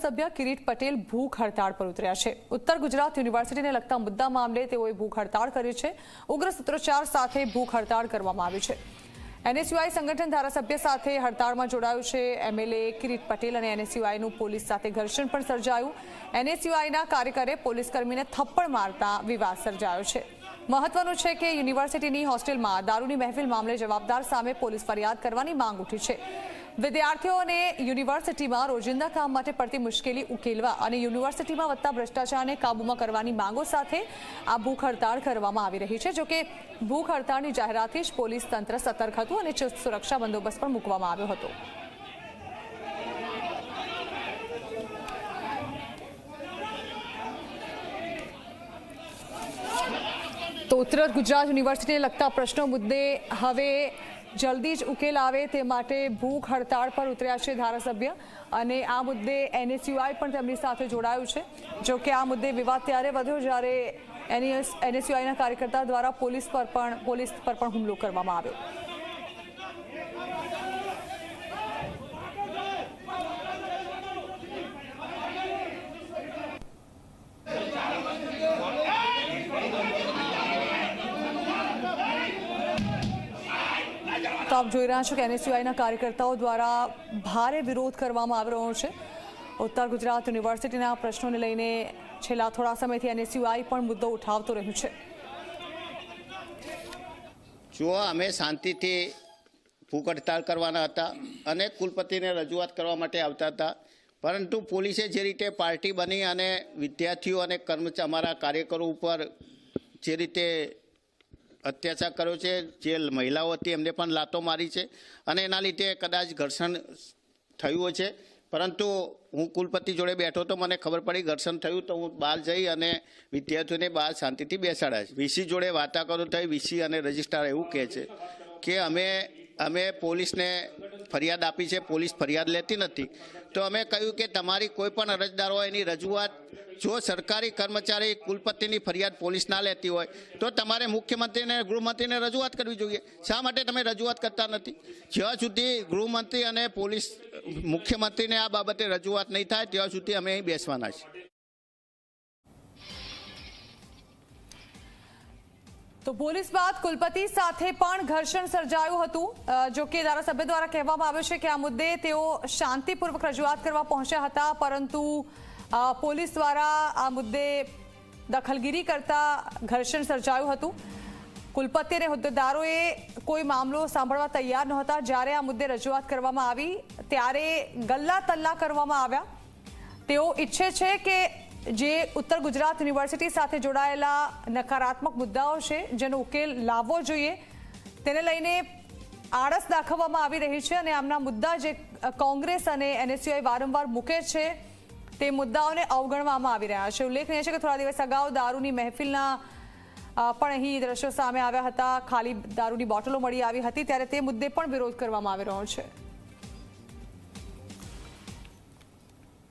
ધારાસભ્ય કિરીટ પટેલ ભૂખ હડતાળ પર ઉતર્યા છે। ઉત્તર ગુજરાત યુનિવર્સિટીને લગતા મુદ્દા મામલે તેઓએ ભૂખ હડતાળ કરી છે। ઉગ્ર સૂત્રોચ્ચાર સાથે ભૂખ હડતાળ કરવામાં આવી છે। એનએસયુઆઈ સંગઠન ધારાસભ્ય સાથે હડતાળમાં જોડાયું છે। એમએલએ કિરીટ પટેલ અને એનએસયુઆઈનું પોલીસ સાથે ઘર્ષણ પણ સર્જાયું। એનએસયુઆઈના કાર્યકરે પોલીસકર્મીને થપ્પડ મારતા વિવાદ સર્જાયો છે। મહત્વનું છે કે યુનિવર્સિટીની હોસ્ટેલમાં દારૂની મહેફિલ મામલે જવાબદાર સામે પોલીસ ફરિયાદ કરવાની માંગ ઉઠી છે। વિદ્યાર્થીઓને યુનિવર્સિટીમાં રોજિંદા કામ માટે પડતી મુશ્કેલી ઉકેલવા અને યુનિવર્સિટીમાં વધતા ભ્રષ્ટાચારને કાબૂમાં કરવાની માંગો સાથે આ ભૂખ હડતાળ કરવામાં આવી રહી છે। જોકે ભૂખ હડતાળની જાહેરાતથી જ પોલીસ તંત્ર સતર્ક હતું અને ચુસ્ત સુરક્ષા બંદોબસ્ત પણ મૂકવામાં આવ્યો હતો। તો ઉત્તર ગુજરાત યુનિવર્સિટીને લગતા પ્રશ્નો મુદ્દે હવે જલ્દી જ ઉકેલ આવે તે માટે ભૂખ હડતાળ પર ઉતર્યા છે ધારાસભ્ય અને આ મુદ્દે એનએસયુઆઈ પણ તેમની સાથે જોડાયું છે। જો કે આ મુદ્દે વિવાદ ત્યારે વધ્યો જ્યારે એનએસયુઆઈના કાર્યકર્તા દ્વારા પોલીસ પર પણ હુમલો કરવામાં આવ્યો। તો આપ જોઈ રહ્યા છો કે એનએસયુઆઈના કાર્યકર્તાઓ દ્વારા ભારે વિરોધ કરવામાં આવી રહ્યો છે। ઉત્તર ગુજરાત યુનિવર્સિટીના પ્રશ્નોને લઈને છેલ્લા થોડા સમયથી એનએસયુઆઈ પણ મુદ્દો ઉઠાવતો રહ્યું છે। જો અમે શાંતિથી ભૂખ હડતાળ કરવાના હતા અને કુલપતિને રજૂઆત કરવા માટે આવતા હતા, પરંતુ પોલીસે જે રીતે પાર્ટી બની અને વિદ્યાર્થીઓ અને અમારા કાર્યકરો ઉપર જે રીતે અત્યાચાર કર્યો છે, જે મહિલાઓ હતી એમને પણ લાતો મારી છે અને એના લીધે કદાચ ઘર્ષણ થયું છે। પરંતુ હું કુલપતિ જોડે બેઠો તો મને ખબર પડી ઘર્ષણ થયું તો હું બહાર જઈ અને વિદ્યાર્થીઓને બહાર શાંતિથી બેસાડ્યા છે। વીસી જોડે વાટાઘાટો થઈ। વીસી અને રજિસ્ટ્રાર એવું કહે છે કે અમે પોલીસને ફરિયાદ આપી છે, પોલીસ ફરિયાદ લેતી નથી। તો અમે કહ્યું કે તમારી કોઈ પણ અરજદાર હોય એની રજૂઆત, જો સરકારી કર્મચારી કુલપતિની ફરિયાદ પોલીસ ના લેતી હોય તો તમારે મુખ્યમંત્રીને ગૃહમંત્રીને રજૂઆત કરવી જોઈએ। શા માટે તમે રજૂઆત કરતા નથી? જ્યાં સુધી ગૃહમંત્રી અને પોલીસ મુખ્યમંત્રીને આ બાબતે રજૂઆત નહીં થાય ત્યાં સુધી અમે અહીં બેસવાના છીએ। તો પોલીસ બાદ કુલપતિ સાથે પણ ઘર્ષણ સર્જાયું હતું। જો કે ધારાસભ્ય દ્વારા કહેવામાં આવ્યું છે કે આ મુદ્દે તેઓ શાંતિપૂર્વક રજૂઆત કરવા પહોંચ્યા હતા, પરંતુ પોલીસ દ્વારા આ મુદ્દે દખલગીરી કરતા ઘર્ષણ સર્જાયું હતું। કુલપતિ અને હોદ્દેદારોએ કોઈ મામલો સાંભળવા તૈયાર નહોતા। જ્યારે આ મુદ્દે રજૂઆત કરવામાં આવી ત્યારે ગલ્લા તલ્લા કરવામાં આવ્યા। તેઓ ઈચ્છે છે કે જે ઉત્તર ગુજરાત યુનિવર્સિટી સાથે જોડાયેલા નકારાત્મક મુદ્દાઓ છે જેનો ઉકેલ લાવવો જોઈએ તેને લઈને આળસ દાખવવામાં આવી રહી છે અને આમના મુદ્દા જે કોંગ્રેસ અને એનએસયુઆઈ વારંવાર મૂકે છે તે મુદ્દાઓને અવગણવામાં આવી રહ્યા છે। ઉલ્લેખનીય છે કે થોડા દિવસ અગાઉ દારૂની મહેફિલના પણ અહીં દ્રશ્યો સામે આવ્યા હતા। ખાલી દારૂની બોટલો મળી આવી હતી ત્યારે તે મુદ્દે પણ વિરોધ કરવામાં આવી રહ્યો છે।